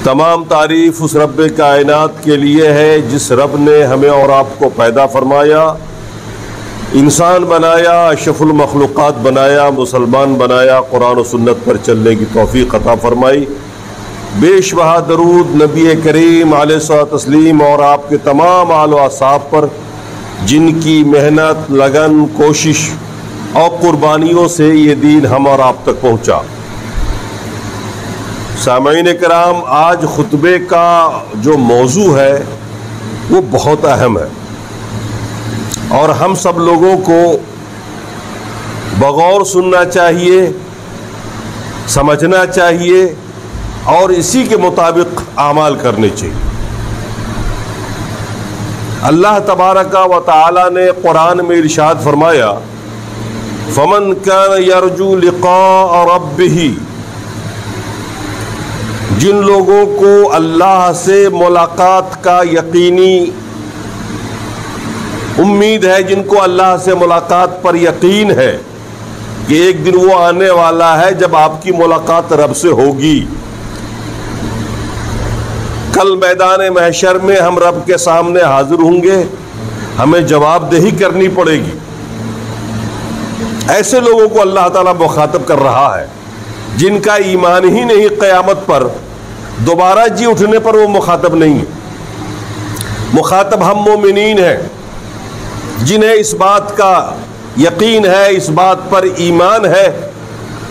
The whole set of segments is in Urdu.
تمام تعریف اس رب کائنات کے لیے ہے جس رب نے ہمیں اور آپ کو پیدا فرمایا، انسان بنایا، اشرف المخلوقات بنایا، مسلمان بنایا، قرآن و سنت پر چلنے کی توفیق عطا فرمائی۔ بے شبہ درود نبی کریم علیہ الصلوۃ والتسلیم اور آپ کے تمام آل و اصحاب پر جن کی محنت، لگن، کوشش اور قربانیوں سے یہ دین ہم اور آپ تک پہنچا۔ سامعین کرام، آج خطبے کا جو موضوع ہے وہ بہت اہم ہے اور ہم سب لوگوں کو بغور سننا چاہیے، سمجھنا چاہیے اور اسی کے مطابق اعمال کرنے چاہیے۔ اللہ تبارک و تعالی نے قرآن میں ارشاد فرمایا، فمن کان یرجو لقاء ربہ، جن لوگوں کو اللہ سے ملاقات کا یقینی امید ہے، جن کو اللہ سے ملاقات پر یقین ہے کہ ایک دن وہ آنے والا ہے جب آپ کی ملاقات رب سے ہوگی، کل میدان محشر میں ہم رب کے سامنے حاضر ہوں گے، ہمیں جواب دہی کرنی پڑے گی۔ ایسے لوگوں کو اللہ تعالیٰ مخاطب کر رہا ہے جن کا ایمان ہی نہیں قیامت پر دوبارہ جی اٹھنے پر، وہ مخاطب نہیں ہے۔ مخاطب ہم مومنین ہیں جنہیں اس بات کا یقین ہے، اس بات پر ایمان ہے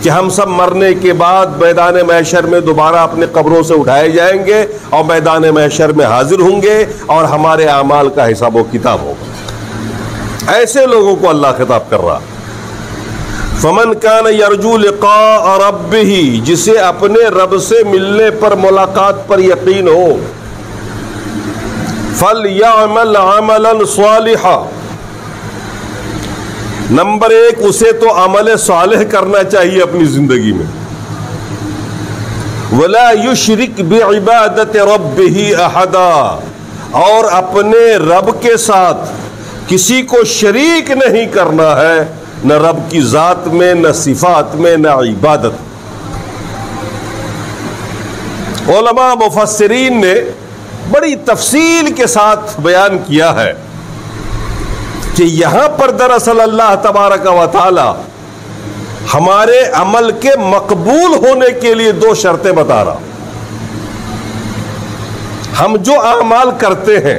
کہ ہم سب مرنے کے بعد میدان محشر میں دوبارہ اپنے قبروں سے اٹھائے جائیں گے اور میدان محشر میں حاضر ہوں گے اور ہمارے اعمال کا حساب و کتاب ہوگا۔ ایسے لوگوں کو اللہ خطاب کر رہا، فمن کان یرجو لقاء ربہ، جسے اپنے رب سے ملنے پر، ملاقات پر یقین ہو، فلیعمل عملا صالحا، نمبر ایک اسے تو عمل صالح کرنا چاہیے اپنی زندگی میں، ولا یشرک بعبادت ربہ احدا، اور اپنے رب کے ساتھ کسی کو شریک نہیں کرنا ہے، نہ رب کی ذات میں، نہ صفات میں، نہ عبادت۔ علماء مفسرین نے بڑی تفصیل کے ساتھ بیان کیا ہے کہ یہاں پر دراصل اللہ تبارک و تعالی ہمارے عمل کے مقبول ہونے کے لیے دو شرطیں بتا رہا۔ ہم جو اعمال کرتے ہیں،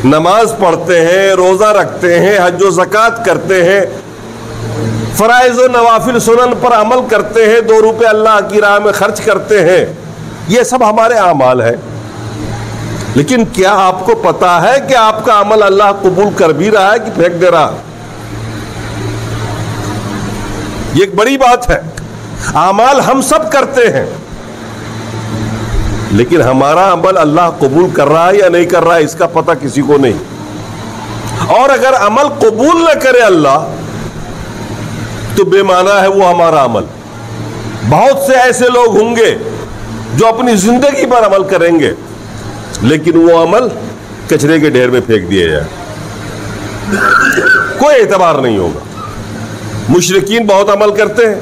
نماز پڑھتے ہیں، روزہ رکھتے ہیں، حج و زکوٰۃ کرتے ہیں، فرائض و نوافل سنن پر عمل کرتے ہیں، 2 روپے اللہ کی راہ میں خرچ کرتے ہیں، یہ سب ہمارے اعمال ہیں۔ لیکن کیا آپ کو پتا ہے کہ آپ کا عمل اللہ قبول کر بھی رہا ہے کہ پھینک دے رہا؟ یہ ایک بڑی بات ہے۔ اعمال ہم سب کرتے ہیں لیکن ہمارا عمل اللہ قبول کر رہا ہے یا نہیں کر رہا ہے اس کا پتہ کسی کو نہیں۔ اور اگر عمل قبول نہ کرے اللہ تو بے معنی ہے وہ ہمارا عمل۔ بہت سے ایسے لوگ ہوں گے جو اپنی زندگی پر عمل کریں گے لیکن وہ عمل کچرے کے ڈھیر میں پھینک دیا جائے، کوئی اعتبار نہیں ہوگا۔ مشرکین بہت عمل کرتے ہیں،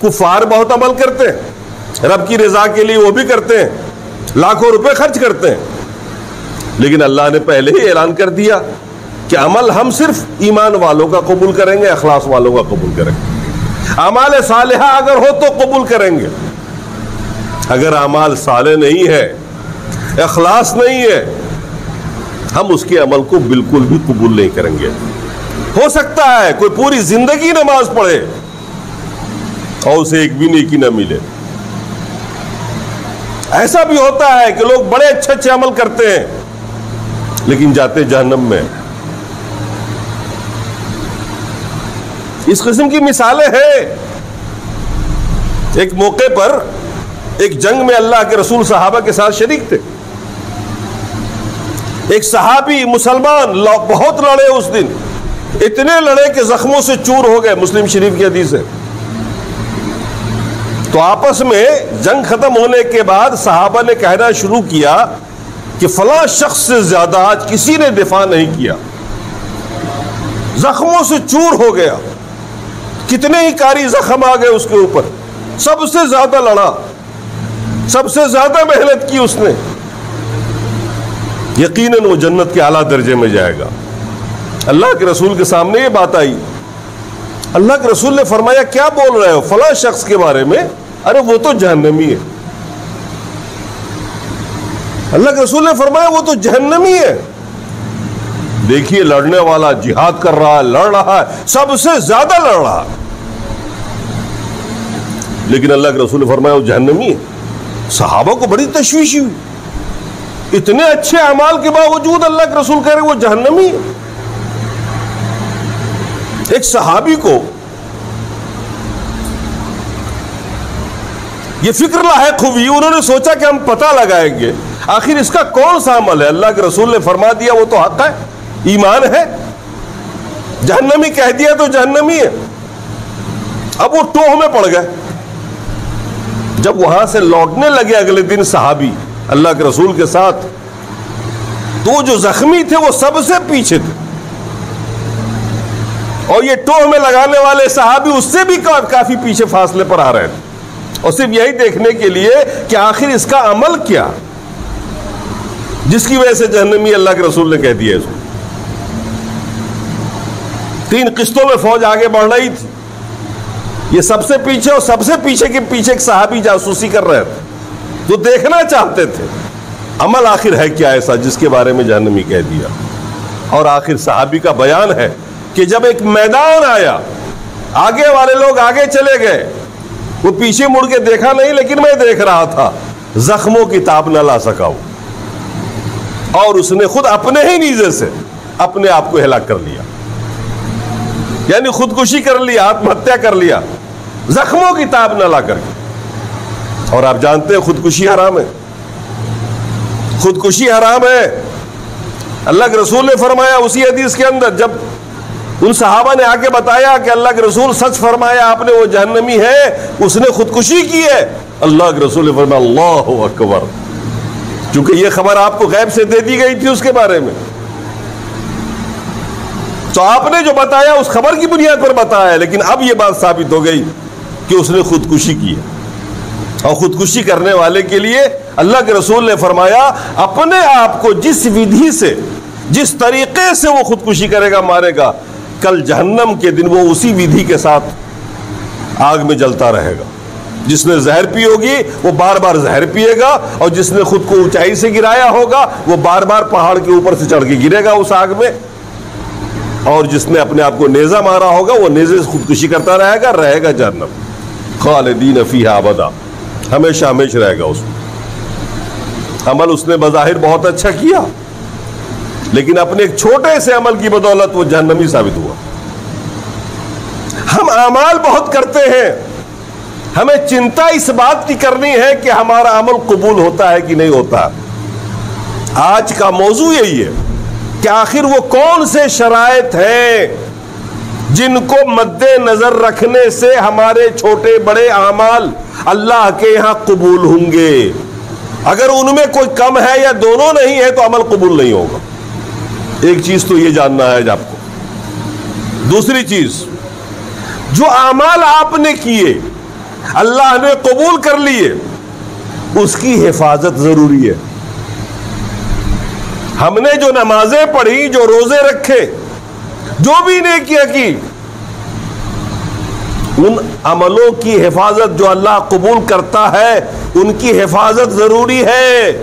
کفار بہت عمل کرتے ہیں، رب کی رضا کے لیے وہ بھی کرتے ہیں، لاکھوں روپے خرچ کرتے ہیں، لیکن اللہ نے پہلے ہی اعلان کر دیا کہ عمل ہم صرف ایمان والوں کا قبول کریں گے، اخلاص والوں کا قبول کریں گے۔ اعمال صالحہ اگر ہو تو قبول کریں گے، اگر اعمال صالح نہیں ہے، اخلاص نہیں ہے، ہم اس کے عمل کو بالکل بھی قبول نہیں کریں گے۔ ہو سکتا ہے کوئی پوری زندگی نماز پڑھے اور اسے ایک بھی نیکی نہ ملے۔ ایسا بھی ہوتا ہے کہ لوگ بڑے اچھے اچھے عمل کرتے ہیں لیکن جاتے جہنم میں۔ اس قسم کی مثالیں ہیں۔ ایک موقع پر ایک جنگ میں اللہ کے رسول صحابہ کے ساتھ شریک تھے۔ ایک صحابی مسلمان بہت لڑے، اس دن اتنے لڑے کہ زخموں سے چور ہو گئے، مسلم شریف کی حدیث ہے۔ تو آپس میں جنگ ختم ہونے کے بعد صحابہ نے کہنا شروع کیا کہ فلاں شخص سے زیادہ آج کسی نے دفاع نہیں کیا، زخموں سے چور ہو گیا، کتنے ہی کاری زخم آ گئے اس کے اوپر، سب سے زیادہ لڑا۔ سب سے زیادہ محنت کی اس نے، یقیناً وہ جنت کے اعلیٰ درجے میں جائے گا۔ اللہ کے رسول کے سامنے یہ بات آئی، اللہ کے رسول نے فرمایا کیا بول رہے ہو فلاں شخص کے بارے میں؟ ارے وہ تو جہنمی ہے۔ اللہ کے رسول نے فرمایا وہ تو جہنمی ہے۔ دیکھیے لڑنے والا جہاد کر رہا ہے، لڑ رہا ہے، سب سے زیادہ لڑ رہا ہے، لیکن اللہ کے رسول نے فرمایا وہ جہنمی ہے۔ صحابہ کو بڑی تشویش ہوئی، اتنے اچھے اعمال کے باوجود اللہ کے رسول کہہ رہے وہ جہنمی ہے۔ ایک صحابی کو یہ فکر لاحق ہوئی، انہوں نے سوچا کہ ہم پتہ لگائیں گے آخر اس کا کون سا عمل ہے۔ اللہ کے رسول نے فرما دیا وہ تو حق ہے، ایمان ہے، جہنمی کہہ دیا تو جہنمی ہے۔ اب وہ ٹوہ میں پڑ گئے۔ جب وہاں سے لوٹنے لگے اگلے دن صحابی اللہ کے رسول کے ساتھ، تو وہ جو زخمی تھے وہ سب سے پیچھے تھے، اور یہ ٹوہ میں لگانے والے صحابی اس سے بھی کافی پیچھے فاصلے پر آ رہے تھے، اور صرف یہی دیکھنے کے لیے کہ آخر اس کا عمل کیا جس کی وجہ سے جہنمی اللہ کے رسول نے کہہ دیا اس کو۔ 3 قسطوں میں فوج آگے بڑھ رہی تھی، یہ سب سے پیچھے، اور سب سے پیچھے کے پیچھے ایک صحابی جاسوسی کر رہے تھے، جو دیکھنا چاہتے تھے عمل آخر ہے کیا ایسا جس کے بارے میں جہنمی کہہ دیا۔ اور آخر صحابی کا بیان ہے کہ جب ایک میدان آیا، آگے والے لوگ آگے چلے گئے، وہ پیچھے مڑ کے دیکھا نہیں، لیکن میں دیکھ رہا تھا، زخموں کی تاب نہ لا سکا وہ، اور اس نے خود اپنے ہی نیزے سے اپنے آپ کو ہلاک کر لیا، یعنی خودکشی کر لیا، آتم ہتیا کر لیا، زخموں کی تاب نہ لا کر کے۔ اور آپ جانتے ہیں خودکشی حرام ہے، خودکشی حرام ہے۔ اللہ کے رسول نے فرمایا اسی حدیث کے اندر، جب ان صحابہ نے آ کے بتایا کہ اللہ کے رسول سچ فرمایا آپ نے، وہ جہنمی ہے، اس نے خودکشی کی ہے، اللہ کے رسول نے فرمایا اللہ اکبر، چونکہ یہ خبر آپ کو غیب سے دے دی گئی تھی اس کے بارے میں، تو آپ نے جو بتایا اس خبر کی بنیاد پر بتایا، لیکن اب یہ بات ثابت ہو گئی کہ اس نے خودکشی کی ہے۔ اور خودکشی کرنے والے کے لیے اللہ کے رسول نے فرمایا اپنے آپ کو جس ودھی سے، جس طریقے سے وہ خودکشی کرے گا، مارے گا، کل جہنم کے دن وہ اسی ودھی کے ساتھ آگ میں جلتا رہے گا۔ جس نے زہر پی ہوگی وہ بار بار زہر پیے گا، اور جس نے خود کو اونچائی سے گرایا ہوگا وہ بار بار پہاڑ کے اوپر سے چڑھ کے گرے گا اس آگ میں، اور جس نے اپنے آپ کو نیزہ مارا ہوگا وہ نیزے سے خودکشی کرتا رہے گا جہنم، خالدین فیہا ابدا، ہمیشہ ہمیشہ رہے گا اس میں۔ عمل اس نے بظاہر بہت اچھا کیا، لیکن اپنے ایک چھوٹے سے عمل کی بدولت وہ جہنمی ثابت ہوا۔ ہم اعمال بہت کرتے ہیں، ہمیں چنتا اس بات کی کرنی ہے کہ ہمارا عمل قبول ہوتا ہے کہ نہیں ہوتا۔ آج کا موضوع یہی ہے کہ آخر وہ کون سے شرائط ہیں جن کو مد نظر رکھنے سے ہمارے چھوٹے بڑے اعمال اللہ کے یہاں قبول ہوں گے۔ اگر ان میں کوئی کم ہے یا دونوں نہیں ہے تو عمل قبول نہیں ہوگا۔ ایک چیز تو یہ جاننا ہے آپ کو۔ دوسری چیز، جو اعمال آپ نے کیے اللہ نے قبول کر لیے، اس کی حفاظت ضروری ہے۔ ہم نے جو نمازیں پڑھی، جو روزے رکھے، جو بھی نیکیاں کی، ان عملوں کی حفاظت جو اللہ قبول کرتا ہے ان کی حفاظت ضروری ہے۔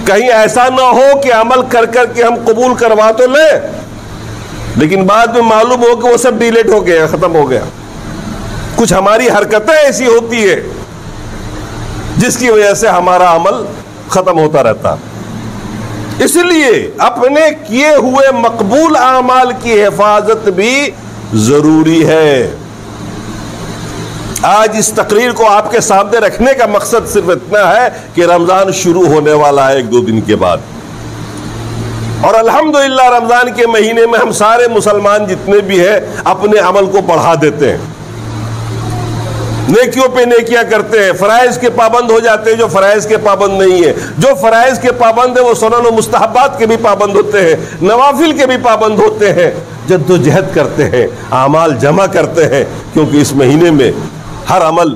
کہیں ایسا نہ ہو کہ عمل کر کر کے ہم قبول کروا تو لیں، لیکن بعد میں معلوم ہو کہ وہ سب ڈیلیٹ ہو گیا، ختم ہو گیا۔ کچھ ہماری حرکتیں ایسی ہوتی ہے جس کی وجہ سے ہمارا عمل ختم ہوتا رہتا۔ اس لیے اپنے کیے ہوئے مقبول اعمال کی حفاظت بھی ضروری ہے۔ آج اس تقریر کو آپ کے سامنے رکھنے کا مقصد صرف اتنا ہے کہ رمضان شروع ہونے والا ہے 1-2 دن کے بعد، اور الحمدللہ رمضان کے مہینے میں ہم سارے مسلمان جتنے بھی ہیں اپنے عمل کو بڑھا دیتے ہیں، نیکیوں پہ نیکیاں کرتے ہیں، فرائض کے پابند ہو جاتے ہیں جو فرائض کے پابند نہیں ہیں، جو فرائض کے پابند ہیں وہ سنن و مستحبات کے بھی پابند ہوتے ہیں، نوافل کے بھی پابند ہوتے ہیں، جد و جہد کرتے ہیں، اعمال جمع کرتے ہیں، کیونکہ اس مہینے میں ہر عمل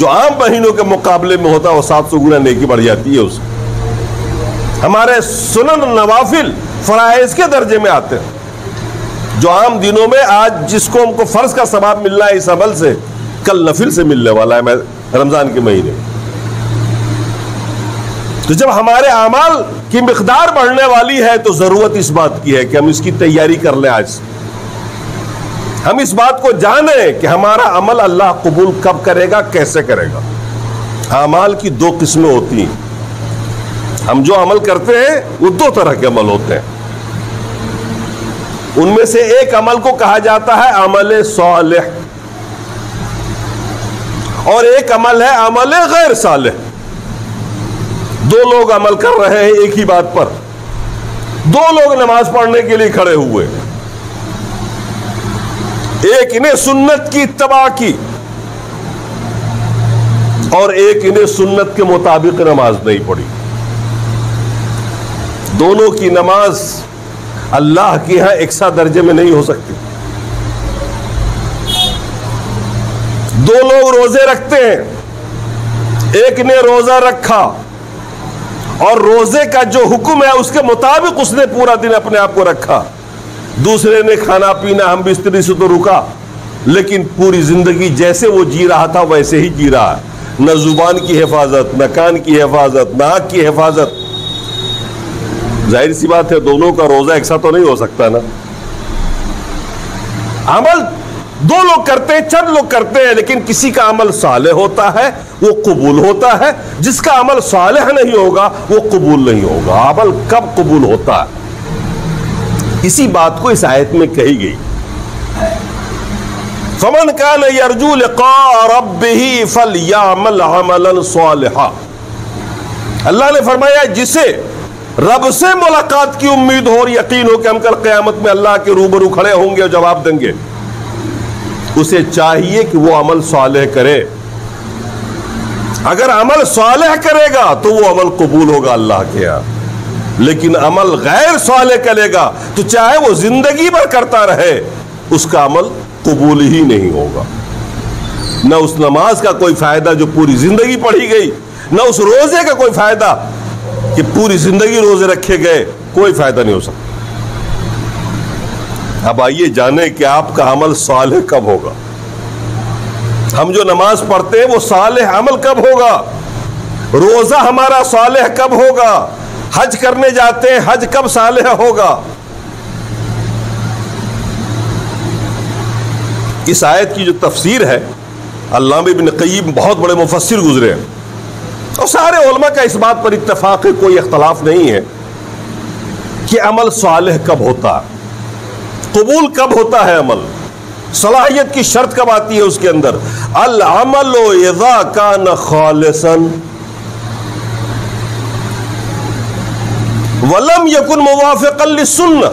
جو عام مہینوں کے مقابلے میں ہوتا ہے وہ 700 گنا نیکی بڑھ جاتی ہے اس کی. ہمارے سنن نوافل فرائض کے درجے میں آتے ہیں. جو عام دنوں میں آج جس کو ہم کو فرض کا ثواب ملنا ہے اس عمل سے، کل نفل سے ملنے والا ہے رمضان کے مہینے. تو جب ہمارے اعمال کی مقدار بڑھنے والی ہے تو ضرورت اس بات کی ہے کہ ہم اس کی تیاری کر لیں آج سے. ہم اس بات کو جانیں کہ ہمارا عمل اللہ قبول کب کرے گا، کیسے کرے گا. اعمال کی 2 قسمیں ہوتی ہیں. ہم جو عمل کرتے ہیں وہ 2 طرح کے عمل ہوتے ہیں. ان میں سے ایک عمل کو کہا جاتا ہے عمل صالح، اور ایک عمل ہے عمل غیر صالح. 2 لوگ عمل کر رہے ہیں ایک ہی بات پر. 2 لوگ نماز پڑھنے کے لیے کھڑے ہوئے، ایک نے سنت کی اتباع کی اور ایک نے سنت کے مطابق نماز نہیں پڑھی. دونوں کی نماز اللہ کے یہاں یکساں درجے میں نہیں ہو سکتی. 2 لوگ روزے رکھتے ہیں، ایک نے روزہ رکھا اور روزے کا جو حکم ہے اس کے مطابق اس نے پورا دن اپنے آپ کو رکھا. دوسرے نے کھانا پینا ہم بستری سے تو رکا، لیکن پوری زندگی جیسے وہ جی رہا تھا ویسے ہی جی رہا ہے. نہ زبان کی حفاظت، نہ کان کی حفاظت، نہ آنکھ کی حفاظت. ظاہر سی بات ہے دونوں کا روزہ ایسا تو نہیں ہو سکتا نا. عمل 2 لوگ کرتے ہیں، چند لوگ کرتے ہیں، لیکن کسی کا عمل صالح ہوتا ہے وہ قبول ہوتا ہے، جس کا عمل صالح نہیں ہوگا وہ قبول نہیں ہوگا. عمل کب قبول ہوتا ہے اسی بات کو اس آیت میں کہی گئی. فمن کان یرجو لقاء ربہ فلیعمل عملا صالحا. اللہ نے فرمایا جسے رب سے ملاقات کی امید ہو اور یقین ہو کہ ہم کل قیامت میں اللہ کے روبرو کھڑے ہوں گے اور جواب دیں گے، اسے چاہیے کہ وہ عمل صالح کرے. اگر عمل صالح کرے گا تو وہ عمل قبول ہوگا اللہ کے یہاں. لیکن عمل غیر صالح کرے گا تو چاہے وہ زندگی بھر کرتا رہے اس کا عمل قبول ہی نہیں ہوگا. نہ اس نماز کا کوئی فائدہ جو پوری زندگی پڑھی گئی، نہ اس روزے کا کوئی فائدہ کہ پوری زندگی روزے رکھے گئے، کوئی فائدہ نہیں ہو سکتا. اب آئیے جانیں کہ آپ کا عمل صالح کب ہوگا. ہم جو نماز پڑھتے ہیں وہ صالح عمل کب ہوگا، روزہ ہمارا صالح کب ہوگا، حج کرنے جاتے ہیں حج کب صالح ہوگا. اس آیت کی جو تفسیر ہے علامہ ابن قیم بہت بڑے مفسر گزرے ہیں اور سارے علماء کا اس بات پر اتفاق ہے، کوئی اختلاف نہیں ہے کہ عمل صالح کب ہوتا ہے، قبول کب ہوتا ہے عمل، صلاحیت کی شرط کب آتی ہے اس کے اندر. العمل اذا کان خالصا ولم یکن موافقا للسنہ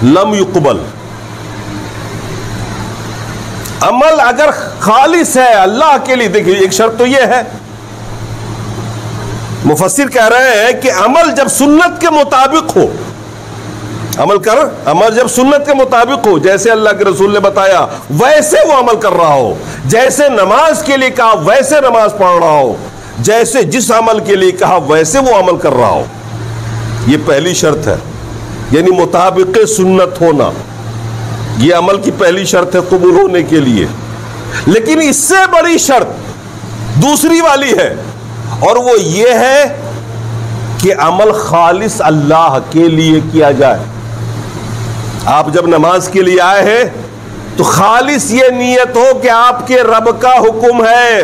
لم یقبل. عمل اگر خالص ہے اللہ کے لیے، دیکھیے ایک شرط تو یہ ہے، مفسر کہہ رہے ہیں کہ عمل جب سنت کے مطابق ہو، عمل جب سنت کے مطابق ہو، جیسے اللہ کے رسول نے بتایا ویسے وہ عمل کر رہا ہو، جیسے نماز کے لیے کہا ویسے نماز پڑھ رہا ہو، جیسے جس عمل کے لیے کہا ویسے وہ عمل کر رہا ہو. یہ پہلی شرط ہے، یعنی مطابق سنت ہونا، یہ عمل کی پہلی شرط ہے قبول ہونے کے لیے. لیکن اس سے بڑی شرط دوسری والی ہے، اور وہ یہ ہے کہ عمل خالص اللہ کے لیے کیا جائے. آپ جب نماز کے لیے آئے ہیں تو خالص یہ نیت ہو کہ آپ کے رب کا حکم ہے،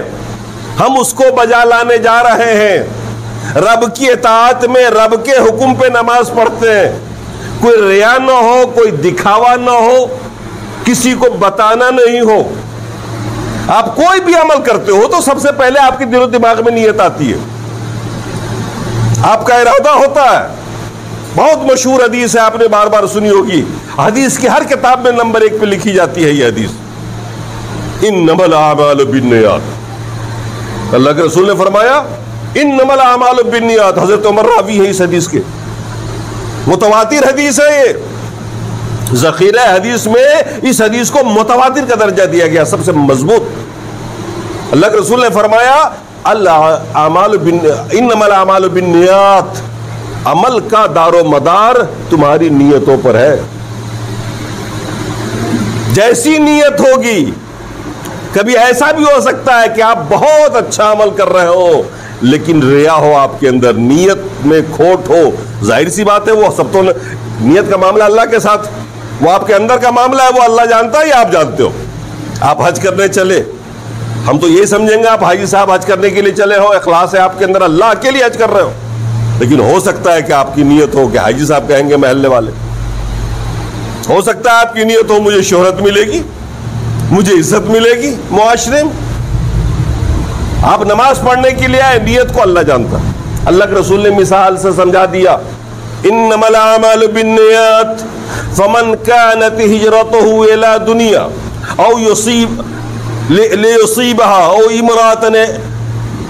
ہم اس کو بجا لانے جا رہے ہیں، رب کی اطاعت میں رب کے حکم پہ نماز پڑھتے ہیں. کوئی ریا نہ ہو، کوئی دکھاوا نہ ہو، کسی کو بتانا نہیں ہو. آپ کوئی بھی عمل کرتے ہو تو سب سے پہلے آپ کے دل و دماغ میں نیت آتی ہے، آپ کا ارادہ ہوتا ہے. بہت مشہور حدیث ہے، آپ نے بار بار سنی ہوگی، حدیث کی ہر کتاب میں نمبر 1 پہ لکھی جاتی ہے یہ حدیث، انما الاعمال بالنیات. اللہ کے رسول نے فرمایا انما الاعمال بالنیات. حضرت عمر راوی ہے اس حدیث کے، متواتر حدیث ہے یہ، ذخیرہ حدیث میں اس حدیث کو متواتر کا درجہ دیا گیا، سب سے مضبوط. اللہ کے رسول نے فرمایا انما الاعمال بالنیات، عمل کا دار و مدار تمہاری نیتوں پر ہے. جیسی نیت ہوگی. کبھی ایسا بھی ہو سکتا ہے کہ آپ بہت اچھا عمل کر رہے ہو لیکن ریا ہو آپ کے اندر، نیت میں کھوٹ ہو. ظاہر سی بات ہے وہ سب تو نیت کا معاملہ اللہ کے ساتھ، وہ آپ کے اندر کا معاملہ ہے، وہ اللہ جانتا ہے یا آپ جانتے ہو. آپ حج کرنے چلے، ہم تو یہ سمجھیں گے آپ حاجی صاحب حج کرنے کے لیے چلے ہو، اخلاص ہے آپ کے اندر، اللہ کے لیے حج کر رہے ہو. لیکن ہو سکتا ہے کہ آپ کی نیت ہو کہ حاجی صاحب کہیں گے محلے والے، ہو سکتا ہے آپ کی نیت ہو مجھے شہرت ملے گی، مجھے عزت ملے گی معاشرے میں. آپ نماز پڑھنے کے لیے آئے، نیت کو اللہ جانتا. اللہ کے رسول نے مثال سے سمجھا دیا، انما الاعمال بالنیات فمن كانت هجرته الى دنیا او لیصیبها او امرأة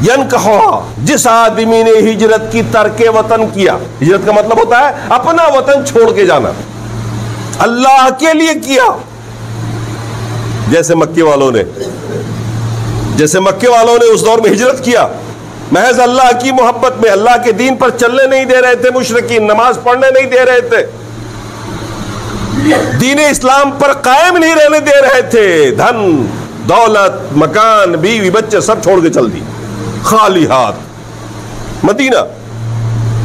ینکحها. جس آدمی نے ہجرت کی ترک وطن کیا، ہجرت کا مطلب ہوتا ہے اپنا وطن چھوڑ کے جانا، اللہ کے لیے کیا. جیسے مکے والوں نے اس دور میں ہجرت کیا، محض اللہ کی محبت میں، اللہ کے دین پر چلنے نہیں دے رہے تھے مشرکین، نماز پڑھنے نہیں دے رہے تھے، دین اسلام پر قائم نہیں رہنے دے رہے تھے، دھن دولت مکان بیوی بچے سب چھوڑ کے چل دی خالی ہاتھ مدینہ.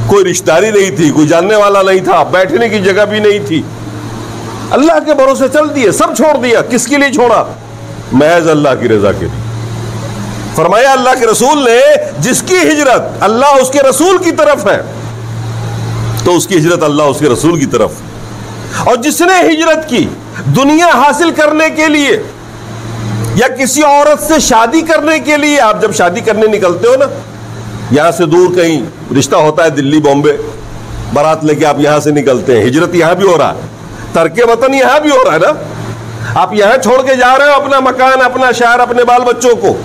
کوئی رشتہ داری نہیں تھی، کوئی جاننے والا نہیں تھا، بیٹھنے کی جگہ بھی نہیں تھی، اللہ کے بھروسے چل دیے، سب چھوڑ دیا. کس کے لیے چھوڑا؟ محض اللہ کی رضا کے لیے. فرمایا اللہ کے رسول نے جس کی ہجرت اللہ اس کے رسول کی طرف ہے تو اس کی ہجرت اللہ اس کے رسول کی طرف، اور جس نے ہجرت کی دنیا حاصل کرنے کے لیے یا کسی عورت سے شادی کرنے کے لیے. آپ جب شادی کرنے نکلتے ہو نا، یہاں سے دور کہیں رشتہ ہوتا ہے دلی بامبے، بارات لے کے آپ یہاں سے نکلتے ہیں، ہجرت یہاں بھی ہو رہا ہے، ترک وطن یہاں بھی ہو رہا ہے نا. آپ یہاں چھوڑ کے جا رہے ہو اپنا مکان، اپنا شہر، اپنے بال بچوں کو،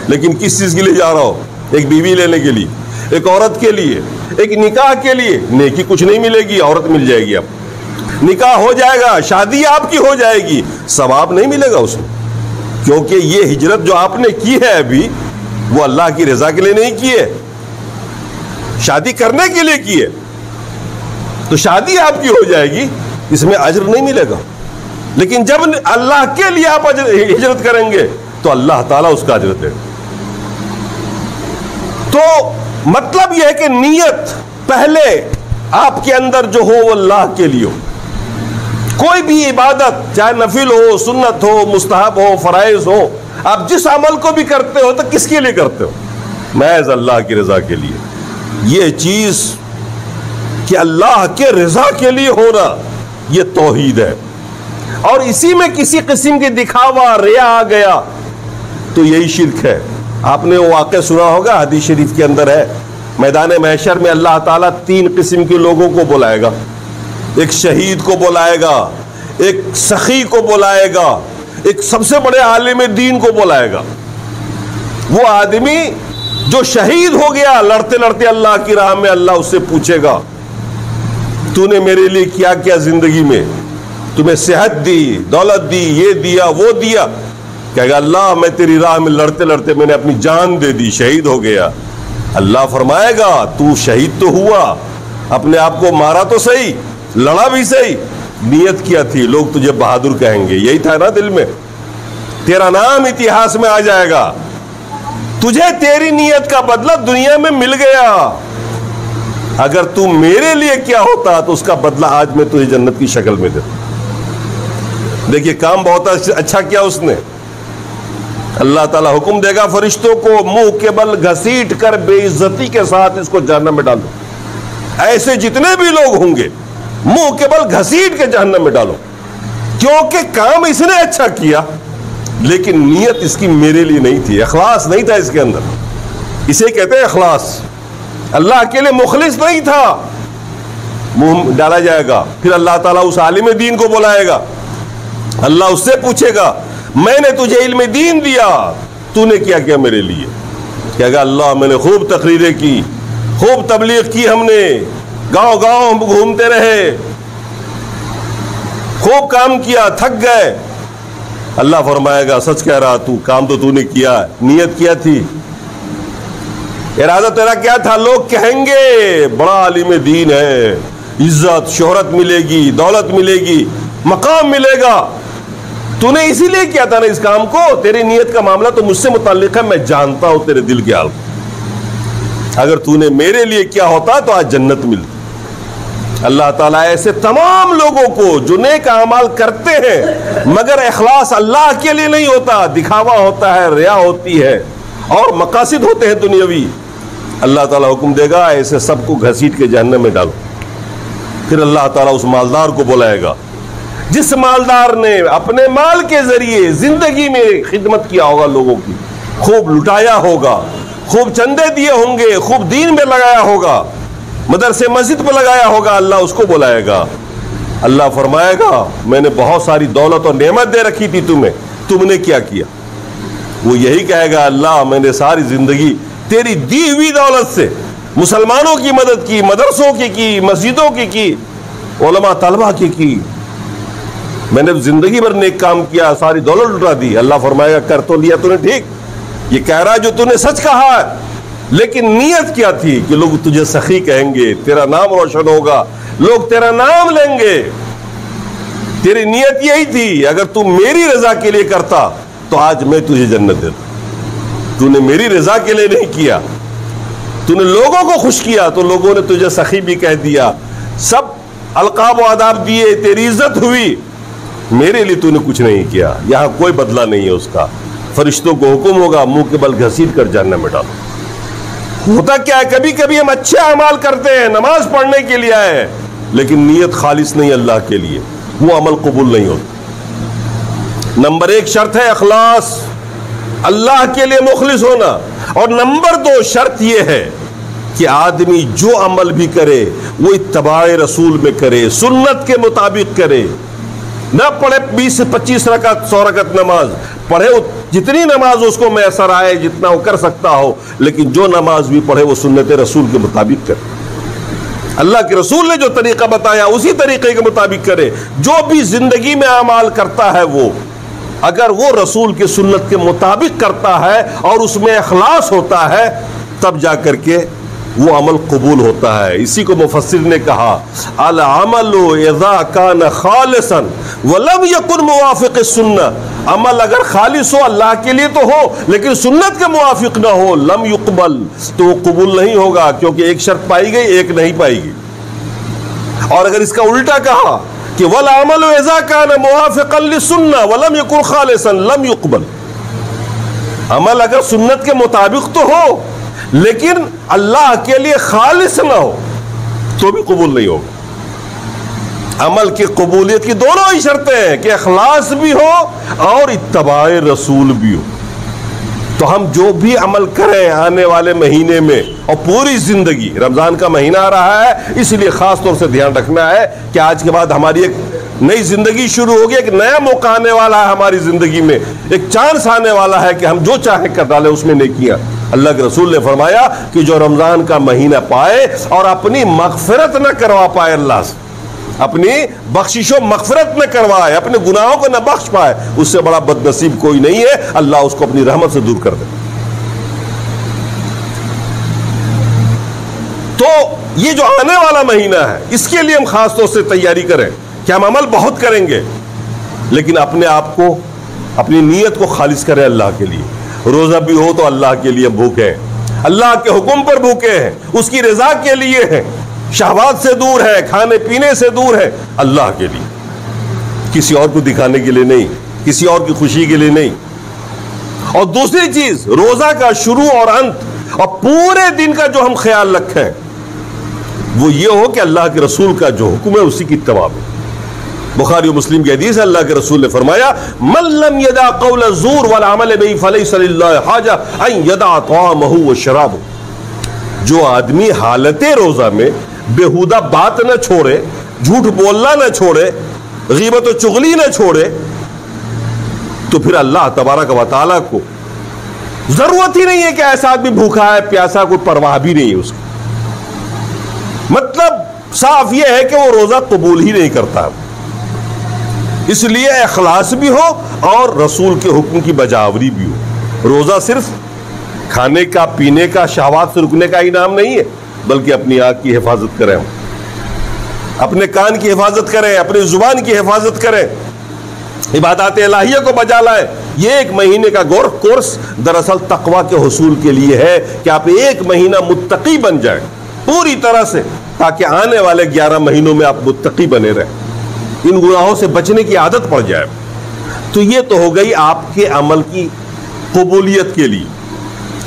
لیکن کس چیز کے لیے جا رہا ہو؟ ایک بیوی لینے کے لیے، ایک عورت کے لیے، ایک نکاح کے لیے. نیکی کچھ نہیں ملے گی، عورت مل جائے گی، اب نکاح ہو جائے گا، شادی آپ کی ہو جائے گی، ثواب نہیں ملے گا اس میں، کیونکہ یہ ہجرت جو آپ نے کی ہے ابھی وہ اللہ کی رضا کے لیے نہیں کی ہے، شادی کرنے کے لیے کی ہے. تو شادی آپ کی ہو جائے گی، اس میں اجر نہیں ملے گا. لیکن جب اللہ کے لیے آپ ہجرت کریں گے تو اللہ تعالیٰ اس کا اجر دے گا. تو مطلب یہ ہے کہ نیت پہلے آپ کے اندر جو ہو وہ اللہ کے لیے ہو. کوئی بھی عبادت چاہے نفل ہو، سنت ہو، مستحب ہو، فرائض ہو، آپ جس عمل کو بھی کرتے ہو تو کس کے لیے کرتے ہو؟ محض اللہ کی رضا کے لیے. یہ چیز کہ اللہ کے رضا کے لیے ہونا یہ توحید ہے. اور اسی میں کسی قسم کی دکھاوا ریا آ گیا تو یہی شرک ہے. آپ نے وہ واقعہ سنا ہوگا، حدیث شریف کے اندر ہے، میدان محشر میں اللہ تعالیٰ 3 قسم کے لوگوں کو بلائے گا. ایک شہید کو بلائے گا، ایک سخی کو بلائے گا، ایک سب سے بڑے عالم دین کو بلائے گا. وہ آدمی جو شہید ہو گیا لڑتے لڑتے اللہ کی راہ میں، اللہ اس سے پوچھے گا تو نے میرے لیے کیا کیا زندگی میں، تمہیں صحت دی، دولت دی، یہ دیا وہ دیا. کہے گا اللہ میں تیری راہ میں لڑتے لڑتے میں نے اپنی جان دے دی، شہید ہو گیا. اللہ فرمائے گا تو شہید تو ہوا، اپنے آپ کو مارا تو صحیح، لڑا بھی صحیح، نیت کیا تھی، لوگ تجھے بہادر کہیں گے، یہی تھا نا دل میں، تیرا نام اتہاس میں آ جائے گا، تجھے تیری نیت کا بدلہ دنیا میں مل گیا. اگر تو میرے لیے کیا ہوتا تو اس کا بدلہ آج میں تجھے جنت کی شکل میں دیتا. دیکھیے کام بہت اچھا کیا اس نے. اللہ تعالیٰ حکم دے گا فرشتوں کو منہ کے بل گھسیٹ کر بے عزتی کے ساتھ اس کو جہنم میں ڈالو. ایسے جتنے بھی لوگ ہوں گے منہ کے بل گھسیٹ کے جہنم میں ڈالو، کیونکہ کام اس نے اچھا کیا لیکن نیت اس کی میرے لیے نہیں تھی، اخلاص نہیں تھا اس کے اندر. اسے کہتے ہیں اخلاص. اللہ کے لیے مخلص نہیں تھا. منہ ڈالا جائے گا. پھر اللہ تعالیٰ اس عالم دین کو بلائے گا، اللہ اس سے پوچھے گا میں نے تجھے علم دین دیا، تو نے کیا کیا میرے لیے؟ کہے گا اللہ میں نے خوب تقریریں کی، خوب تبلیغ کی، ہم نے گاؤں گاؤں گھومتے رہے، خوب کام کیا، تھک گئے. اللہ فرمائے گا سچ کہہ رہا تو، کام تو نے کیا، نیت کیا تھی، ارادہ تیرا کیا تھا؟ لوگ کہیں گے بڑا عالم دین ہے، عزت شہرت ملے گی، دولت ملے گی، مقام ملے گا، تو نے اسی لیے کیا تھا نا اس کام کو، تیری نیت کا معاملہ تو مجھ سے متعلق ہے، میں جانتا ہوں تیرے دل کے حال کو، اگر تو نے میرے لیے کیا ہوتا تو آج جنت ملتی۔ اللہ تعالیٰ ایسے تمام لوگوں کو جو نیک اعمال کرتے ہیں مگر اخلاص اللہ کے لیے نہیں ہوتا، دکھاوا ہوتا ہے، ریا ہوتی ہے اور مقاصد ہوتے ہیں دنیاوی، اللہ تعالیٰ حکم دے گا ایسے سب کو گھسیٹ کے جہنم میں ڈالو۔ پھر اللہ تعالیٰ اس مالدار کو بلائے گا جس مالدار نے اپنے مال کے ذریعے زندگی میں خدمت کیا ہوگا، لوگوں کی خوب لٹایا ہوگا، خوب چندے دیے ہوں گے، خوب دین میں لگایا ہوگا، مدرسے مسجد پہ لگایا ہوگا، اللہ اس کو بلائے گا۔ اللہ فرمائے گا میں نے بہت ساری دولت اور نعمت دے رکھی تھی تمہیں، تم نے کیا کیا؟ وہ یہی کہے گا اللہ میں نے ساری زندگی تیری دی ہوئی دولت سے مسلمانوں کی مدد کی، مدرسوں کی مسجدوں کی، علماء طلبہ کی، میں نے زندگی بھر نیک کام کیا، ساری دولت لٹا دی۔ اللہ فرمائے گا کر تو لیا تو نے ٹھیک، یہ کہہ رہا جو تو نے سچ کہا ہے، لیکن نیت کیا تھی کہ لوگ تجھے سخی کہیں گے، تیرا نام روشن ہوگا، لوگ تیرا نام لیں گے، تیری نیت یہی تھی اگر تو میری رضا کے لیے کرتا تو آج میں تجھے جنت دیتا، تو نے میری رضا کے لیے نہیں کیا، تو نے لوگوں کو خوش کیا تو لوگوں نے تجھے سخی بھی کہہ دیا، سب القاب و آداب دیے، تیری عزت ہوئی، میرے لیے تو نے کچھ نہیں کیا، یہاں کوئی بدلہ نہیں ہے اس کا۔ فرشتوں کو حکم ہوگا منہ کے بل گھسیٹ کر جہنم میں ڈالو۔ ہوتا کیا ہے کبھی کبھی ہم اچھے اعمال کرتے ہیں، نماز پڑھنے کے لیے آئے ہیں، لیکن نیت خالص نہیں اللہ کے لیے، وہ عمل قبول نہیں ہوتا۔ نمبر 1 شرط ہے اخلاص، اللہ کے لیے مخلص ہونا، اور نمبر 2 شرط یہ ہے کہ آدمی جو عمل بھی کرے وہ اتباع رسول میں کرے، سنت کے مطابق کرے، نہ پڑھے 20 سے 25 رکعت 100 رکعت نماز، پڑھے جتنی نماز اس کو میسر آئے، جتنا وہ کر سکتا ہو، لیکن جو نماز بھی پڑھے وہ سنت رسول کے مطابق کرے، اللہ کے رسول نے جو طریقہ بتایا اسی طریقے کے مطابق کرے۔ جو بھی زندگی میں اعمال کرتا ہے وہ اگر وہ رسول کی سنت کے مطابق کرتا ہے اور اس میں اخلاص ہوتا ہے تب جا کر کے وہ عمل قبول ہوتا ہے۔ اسی کو مفسر نے کہا العمل اذا کان خالصا ولم یکن موافق السنہ، عمل اگر خالص ہو اللہ کے لیے تو ہو لیکن سنت کے موافق نہ ہو، لم یقبل، تو وہ قبول نہیں ہوگا، کیونکہ ایک شرط پائی گئی ایک نہیں پائی گئی۔ اور اگر اس کا الٹا کہا کہ والعمل اذا کان موافقا للسنہ ولم یکن خالصا لم یقبل، عمل اگر سنت کے مطابق تو ہو لیکن اللہ کے لیے خالص نہ ہو تو بھی قبول نہیں ہوگا۔ عمل کی قبولیت کی دونوں ہی شرطیں ہیں کہ اخلاص بھی ہو اور اتباع رسول بھی ہو۔ تو ہم جو بھی عمل کریں آنے والے مہینے میں اور پوری زندگی، رمضان کا مہینہ آ رہا ہے اس لیے خاص طور سے دھیان رکھنا ہے کہ آج کے بعد ہماری ایک نئی زندگی شروع ہوگی، ایک نیا موقع آنے والا ہے ہماری زندگی میں، ایک چانس آنے والا ہے کہ ہم جو چاہیں کر ڈالیں اس میں نیکیاں۔ اللہ کے رسول نے فرمایا کہ جو رمضان کا مہینہ پائے اور اپنی مغفرت نہ کروا پائے، اللہ سے اپنی بخشش و مغفرت نہ کروائے، اپنے گناہوں کو نہ بخش پائے، اس سے بڑا بد نصیب کوئی نہیں ہے، اللہ اس کو اپنی رحمت سے دور کر دے۔ تو یہ جو آنے والا مہینہ ہے اس کے لیے ہم خاص طور سے تیاری کریں کہ ہم عمل بہت کریں گے لیکن اپنے آپ کو، اپنی نیت کو خالص کریں اللہ کے لیے۔ روزہ بھی ہو تو اللہ کے لیے بھوکے ہیں، اللہ کے حکم پر بھوکے ہیں، اس کی رضا کے لیے ہیں، شہوات سے دور ہے، کھانے پینے سے دور ہے، اللہ کے لیے، کسی اور کو دکھانے کے لیے نہیں، کسی اور کی خوشی کے لیے نہیں۔ اور دوسری چیز روزہ کا شروع اور انت اور پورے دن کا جو ہم خیال رکھیں وہ یہ ہو کہ اللہ کے رسول کا جو حکم ہے اسی کی اتباع میں۔ بخاری و مسلم کی حدیث ہے، اللہ کے رسول نے فرمایا من لم يدع قول الزور والعمل به فليس لله حاجة ان يدع طعامه وشرابه، جو آدمی حالت روزہ میں بیہودہ بات نہ چھوڑے، جھوٹ بولنا نہ چھوڑے، غیبت و چغلی نہ چھوڑے، تو پھر اللہ تبارک و تعالیٰ کو ضرورت ہی نہیں ہے کہ ایسا آدمی بھوکا ہے پیاسا، کوئی پرواہ بھی نہیں ہے اس کی۔ مطلب صاف یہ ہے کہ وہ روزہ قبول ہی نہیں کرتا۔ اس لیے اخلاص بھی ہو اور رسول کے حکم کی بجاوری بھی ہو۔ روزہ صرف کھانے کا پینے کا شہوات سے رکنے کا انعام نہیں ہے، بلکہ اپنی آنکھ کی حفاظت کریں، اپنے کان کی حفاظت کریں، اپنی زبان کی حفاظت کریں، عبادات الہیہ کو بجا لائیں۔ یہ ایک مہینے کا کورس دراصل تقوی کے حصول کے لیے ہے کہ آپ ایک مہینہ متقی بن جائیں پوری طرح سے، تاکہ آنے والے 11 مہینوں میں آپ متقی بنے رہیں، ان گناہوں سے بچنے کی عادت پڑ جائے۔ تو یہ تو ہو گئی آپ کے عمل کی قبولیت کے لیے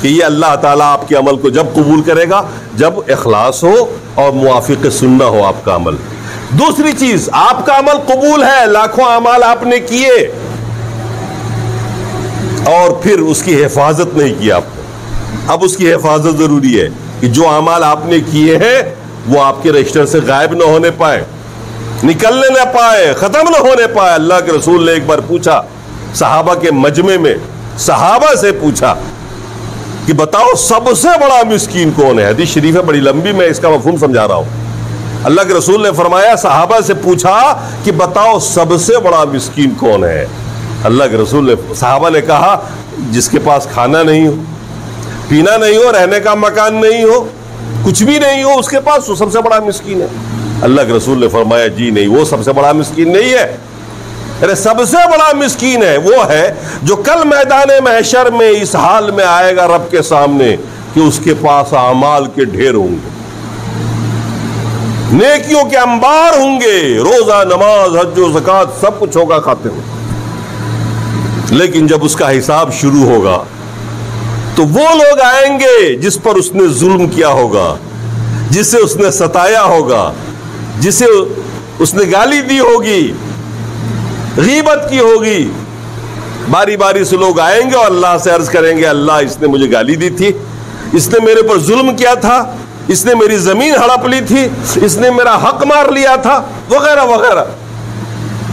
کہ یہ اللہ تعالیٰ آپ کے عمل کو جب قبول کرے گا جب اخلاص ہو اور موافق سنہ ہو آپ کا عمل۔ دوسری چیز، آپ کا عمل قبول ہے، لاکھوں اعمال آپ نے کیے اور پھر اس کی حفاظت نہیں کی آپ نے۔ اب اس کی حفاظت ضروری ہے کہ جو اعمال آپ نے کیے ہیں وہ آپ کے رجسٹر سے غائب نہ ہونے پائے، نکلنے نہ پائے، ختم نہ ہونے پائے۔ اللہ کے رسول نے ایک بار پوچھا صحابہ کے مجمع میں، صحابہ سے پوچھا کہ بتاؤ سب سے بڑا مسکین کون ہے؟ حدیث شریف ہے بڑی لمبی، میں اس کا مفہوم سمجھا رہا ہوں۔ اللہ کے رسول نے فرمایا، صحابہ سے پوچھا کہ بتاؤ سب سے بڑا مسکین کون ہے؟ اللہ کے رسول نے، صحابہ نے کہا جس کے پاس کھانا نہیں ہو، پینا نہیں ہو، رہنے کا مکان نہیں ہو، کچھ بھی نہیں ہو اس کے پاس، وہ سب سے بڑا مسکین ہے۔ اللہ کے رسول نے فرمایا جی نہیں، وہ سب سے بڑا مسکین نہیں ہے، ارے سب سے بڑا مسکین ہے وہ ہے جو کل میدان محشر میں اس حال میں آئے گا رب کے سامنے کہ اس کے پاس اعمال کے ڈھیر ہوں گے، نیکیوں کے انبار ہوں گے، روزہ نماز حج و زکوٰۃ سب کچھ ہوگا کھاتے ہوئے، لیکن جب اس کا حساب شروع ہوگا تو وہ لوگ آئیں گے جس پر اس نے ظلم کیا ہوگا، جسے اس نے ستایا ہوگا، جسے اس نے گالی دی ہوگی، غیبت کی ہوگی، باری باری سے لوگ آئیں گے اور اللہ سے عرض کریں گے اللہ اس نے مجھے گالی دی تھی، اس نے میرے پر ظلم کیا تھا، اس نے میری زمین ہڑپ لی تھی، اس نے میرا حق مار لیا تھا، وغیرہ وغیرہ۔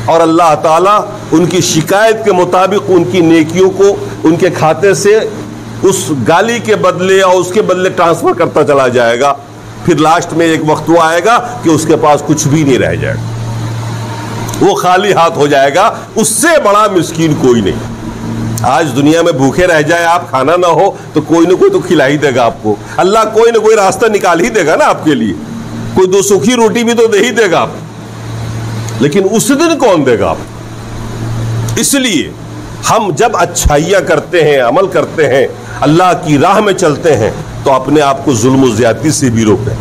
اور اللہ تعالیٰ ان کی شکایت کے مطابق ان کی نیکیوں کو ان کے کھاتے سے اس گالی کے بدلے اور اس کے بدلے ٹرانسفر کرتا چلا جائے گا۔ پھر لاسٹ میں ایک وقت وہ آئے گا کہ اس کے پاس کچھ بھی نہیں رہ جائے گا، وہ خالی ہاتھ ہو جائے گا۔ اس سے بڑا مسکین کوئی نہیں۔ آج دنیا میں بھوکے رہ جائے آپ، کھانا نہ ہو تو کوئی نہ کوئی تو کھلا ہی دے گا آپ کو، اللہ کوئی نہ کوئی راستہ نکال ہی دے گا نا آپ کے لیے، کوئی دو سوکھی روٹی بھی تو دے ہی دے گا آپ، لیکن اس دن کون دے گا آپ؟ اس لیے ہم جب اچھائیاں کرتے ہیں، عمل کرتے ہیں، اللہ کی راہ میں چلتے ہیں تو اپنے آپ کو ظلم و زیادتی سے بھی روکیں،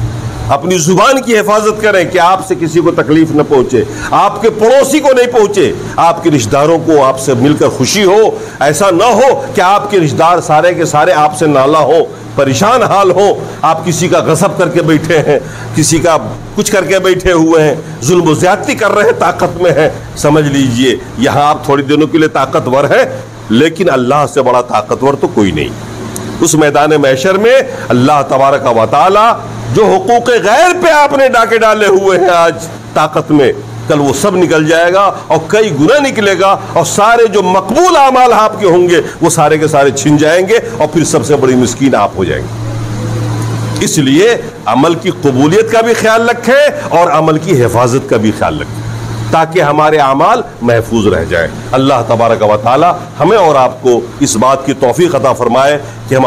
اپنی زبان کی حفاظت کریں کہ آپ سے کسی کو تکلیف نہ پہنچے، آپ کے پڑوسی کو نہیں پہنچے، آپ کے رشتہ داروں کو آپ سے مل کر خوشی ہو، ایسا نہ ہو کہ آپ کے رشتہ دار سارے کے سارے آپ سے نالا ہو، پریشان حال ہو، آپ کسی کا غصب کر کے بیٹھے ہیں، کسی کا کچھ کر کے بیٹھے ہوئے ہیں، ظلم و زیادتی کر رہے ہیں، طاقت میں ہیں، سمجھ لیجئے یہاں آپ تھوڑی دنوں کے لیے طاقتور ہیں، لیکن اللہ سے بڑا طاقتور تو کوئی نہیں۔ اس میدان محشر میں اللہ تبارک و تعالی جو حقوق غیر پہ آپ نے ڈاکے ڈالے ہوئے ہیں آج طاقت میں، کل وہ سب نکل جائے گا اور کئی گنا نکلے گا، اور سارے جو مقبول اعمال آپ کے ہوں گے وہ سارے کے سارے چھن جائیں گے، اور پھر سب سے بڑی مسکین آپ ہو جائیں گے۔ اس لیے عمل کی قبولیت کا بھی خیال رکھیں اور عمل کی حفاظت کا بھی خیال رکھیں تاکہ ہمارے اعمال محفوظ رہ جائیں۔ اللہ تبارک و تعالی ہمیں اور آپ کو اس بات کی توفیق عطا فرمائے کہ ہم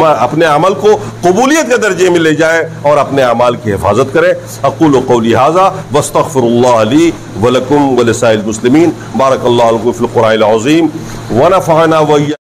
اپنے عمل کو قبولیت کے درجے میں لے جائیں اور اپنے اعمال کی حفاظت کریں۔ اقول قولی ھذا واستغفر اللہ لی ولکم ولسائر المسلمین۔ بارک اللہ لکم فی القرآن العظیم ونفعنا وإیاکم